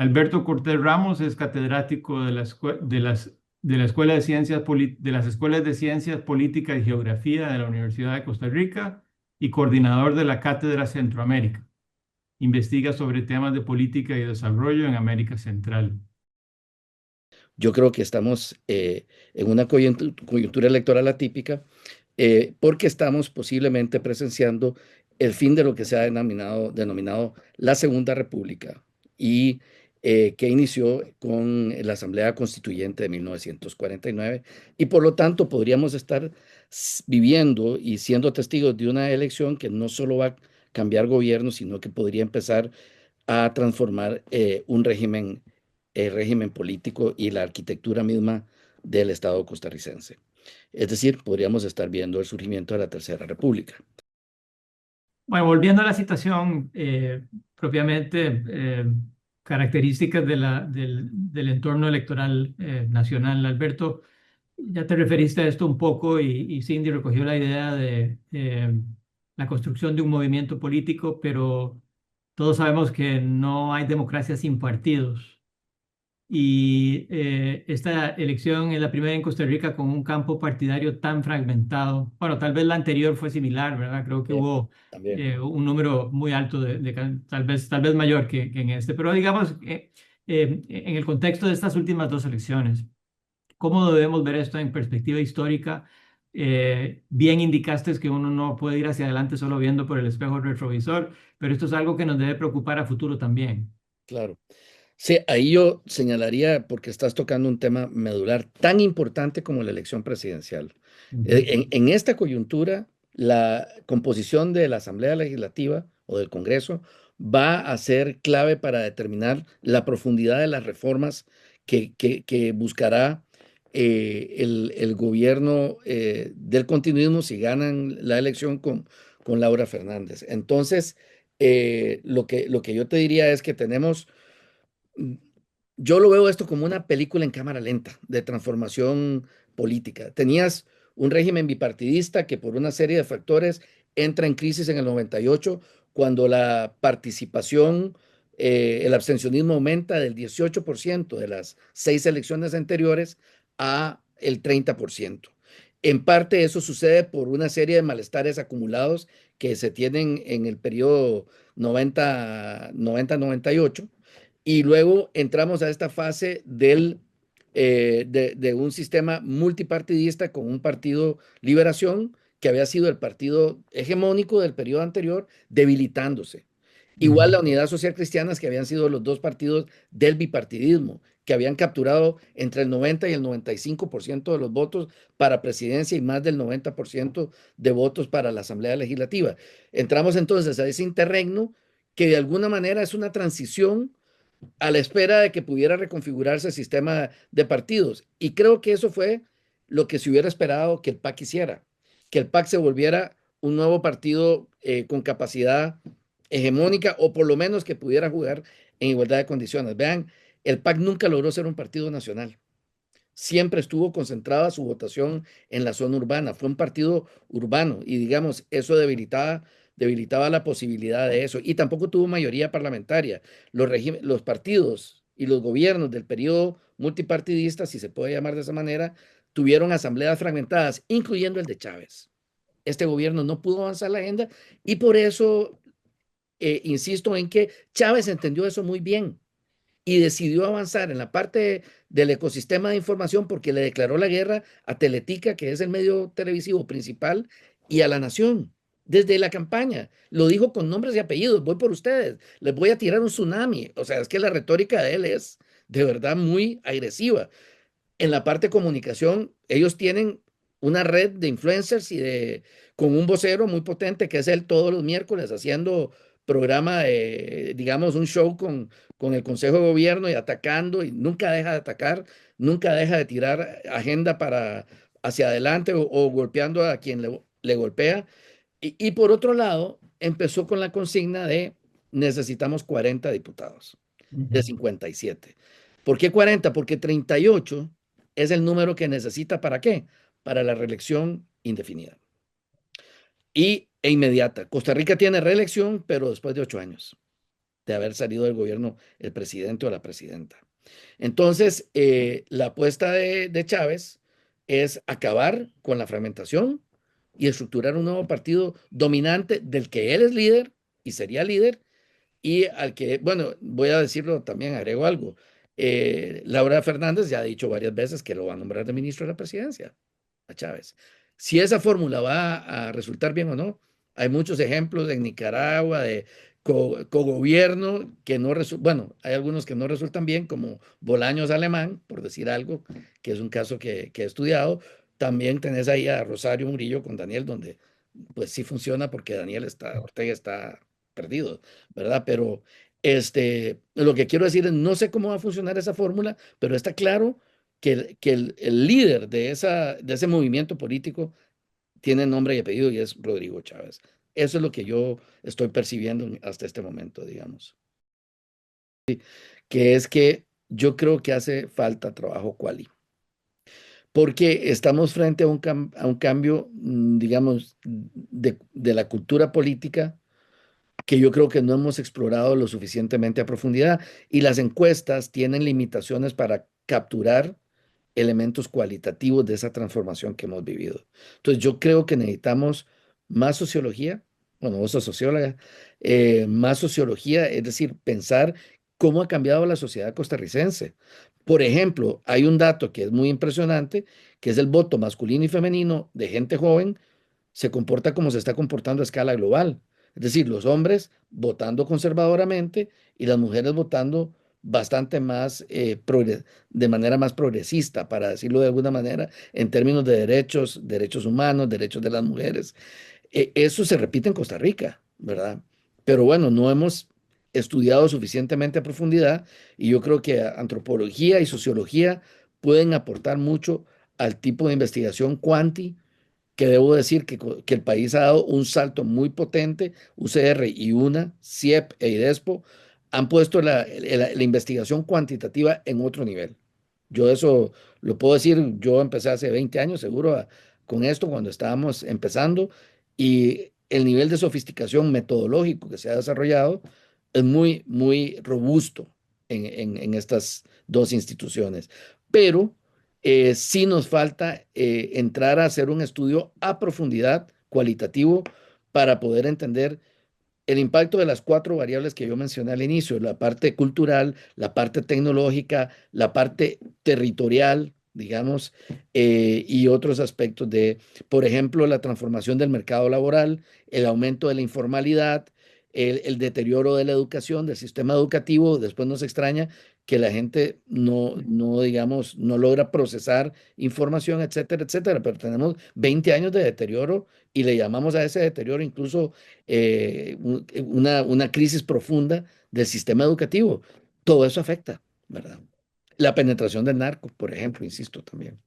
Alberto Cortés Ramos es catedrático de la Escuela de Ciencias de las Escuelas de Ciencias Política y Geografía de la Universidad de Costa Rica y coordinador de la Cátedra Centroamérica. Investiga sobre temas de política y desarrollo en América Central. Yo creo que estamos en una coyuntura electoral atípica porque estamos posiblemente presenciando el fin de lo que se ha denominado la Segunda República y que inició con la Asamblea Constituyente de 1949 y por lo tanto podríamos estar viviendo y siendo testigos de una elección que no solo va a cambiar gobierno, sino que podría empezar a transformar un régimen, el régimen político y la arquitectura misma del Estado costarricense. Es decir, podríamos estar viendo el surgimiento de la Tercera República. Bueno, volviendo a la situación propiamente, características del entorno electoral nacional, Alberto, ya te referiste a esto un poco y Cindy recogió la idea de la construcción de un movimiento político, pero todos sabemos que no hay democracia sin partidos. Y esta elección es la primera en Costa Rica con un campo partidario tan fragmentado. Bueno, tal vez la anterior fue similar, ¿verdad? Creo que Eh, hubo También. un número muy alto tal vez mayor que en este. Pero digamos, en el contexto de estas últimas dos elecciones, ¿cómo debemos ver esto en perspectiva histórica? Bien indicaste que uno no puede ir hacia adelante solo viendo por el espejo retrovisor, pero esto es algo que nos debe preocupar a futuro también. Claro. Sí, ahí yo señalaría, porque estás tocando un tema medular tan importante como la elección presidencial. Ujú. En esta coyuntura, la composición de la Asamblea Legislativa o del Congreso va a ser clave para determinar la profundidad de las reformas que buscará el gobierno del continuismo si ganan la elección con Laura Fernández. Entonces, lo que yo te diría es que tenemos yo lo veo esto como una película en cámara lenta de transformación política. Tenías un régimen bipartidista que por una serie de factores entra en crisis en el 98 cuando la participación, el abstencionismo aumenta del 18% de las 6 elecciones anteriores a el 30%. En parte eso sucede por una serie de malestares acumulados que se tienen en el periodo 90-98 y luego entramos a esta fase de un sistema multipartidista con un partido Liberación, que había sido el partido hegemónico del periodo anterior, debilitándose. Igual Ujú. la Unidad Social Cristiana, que habían sido los dos partidos del bipartidismo, que habían capturado entre el 90 y el 95% de los votos para presidencia y más del 90% de votos para la Asamblea Legislativa. Entramos entonces a ese interregno que de alguna manera es una transición a la espera de que pudiera reconfigurarse el sistema de partidos. Y creo que eso fue lo que se hubiera esperado que el PAC hiciera, que el PAC se volviera un nuevo partido con capacidad hegemónica o por lo menos que pudiera jugar en igualdad de condiciones. Vean, el PAC nunca logró ser un partido nacional. Siempre estuvo concentrada su votación en la zona urbana. Fue un partido urbano y digamos, eso debilitaba la posibilidad de eso. Y tampoco tuvo mayoría parlamentaria. Los partidos y los gobiernos del periodo multipartidista, si se puede llamar de esa manera, tuvieron asambleas fragmentadas, incluyendo el de Chávez. Este gobierno no pudo avanzar la agenda y por eso insisto en que Chávez entendió eso muy bien y decidió avanzar en la parte del ecosistema de información porque le declaró la guerra a Teletica, que es el medio televisivo principal, y a La Nación. Desde la campaña, lo dijo con nombres y apellidos, voy por ustedes, les voy a tirar un tsunami. O sea, es que la retórica de él es de verdad muy agresiva. En la parte de comunicación, ellos tienen una red de influencers con un vocero muy potente que es él todos los miércoles haciendo programa de, digamos, un show con el Consejo de Gobierno y atacando y nunca deja de atacar, nunca deja de tirar agenda para hacia adelante o golpeando a quien le golpea. Y por otro lado, empezó con la consigna de necesitamos 40 diputados de Ujú. 57. ¿Por qué 40? Porque 38 es el número que necesita ¿para qué? Para la reelección indefinida e inmediata. Costa Rica tiene reelección, pero después de 8 años. de haber salido del gobierno el presidente o la presidenta. Entonces, la apuesta de Chávez es acabar con la fragmentación y estructurar un nuevo partido dominante del que él es líder y sería líder y al que, bueno, voy a decirlo también, agrego algo. Laura Fernández ya ha dicho varias veces que lo va a nombrar de ministro de la presidencia a Chávez. Si esa fórmula va a resultar bien o no, hay muchos ejemplos en Nicaragua de cogobierno que no resultan, bueno, hay algunos que no resultan bien, como Bolaños Alemán, por decir algo, que es un caso que he estudiado. También tenés ahí a Rosario Murillo con Daniel, donde pues sí funciona porque Ortega está perdido, ¿verdad? Pero lo que quiero decir es, no sé cómo va a funcionar esa fórmula, pero está claro que el líder de ese movimiento político tiene nombre y apellido y es Rodrigo Chávez. Eso es lo que yo estoy percibiendo hasta este momento, digamos. Que es que yo creo que hace falta trabajo quali, porque estamos frente a a un cambio, digamos, de la cultura política que yo creo que no hemos explorado lo suficientemente a profundidad y las encuestas tienen limitaciones para capturar elementos cualitativos de esa transformación que hemos vivido. Entonces, yo creo que necesitamos más sociología, bueno, vos sos socióloga, más sociología, es decir, pensar cómo ha cambiado la sociedad costarricense. Por ejemplo, hay un dato que es muy impresionante, que es el voto masculino y femenino de gente joven se comporta como se está comportando a escala global. Es decir, los hombres votando conservadoramente y las mujeres votando bastante más, de manera más progresista, para decirlo de alguna manera, en términos de derechos, derechos humanos, derechos de las mujeres. Eso se repite en Costa Rica, ¿verdad? Pero bueno, no hemos estudiado suficientemente a profundidad y yo creo que antropología y sociología pueden aportar mucho al tipo de investigación cuanti que debo decir que el país ha dado un salto muy potente. UCR y UNA, CIEP e IDESPO han puesto la investigación cuantitativa en otro nivel. Yo eso lo puedo decir, yo empecé hace 20 años seguro con esto cuando estábamos empezando y el nivel de sofisticación metodológico que se ha desarrollado es muy, muy robusto en estas dos instituciones. Pero sí nos falta entrar a hacer un estudio a profundidad cualitativo para poder entender el impacto de las cuatro variables que yo mencioné al inicio, la parte cultural, la parte tecnológica, la parte territorial, digamos, y otros aspectos de, por ejemplo, la transformación del mercado laboral, el aumento de la informalidad, el deterioro de la educación, del sistema educativo. Después nos extraña que la gente digamos, no logra procesar información, etcétera, etcétera, pero tenemos 20 años de deterioro y le llamamos a ese deterioro incluso una crisis profunda del sistema educativo. Todo eso afecta, ¿verdad? La penetración del narco, por ejemplo, insisto también.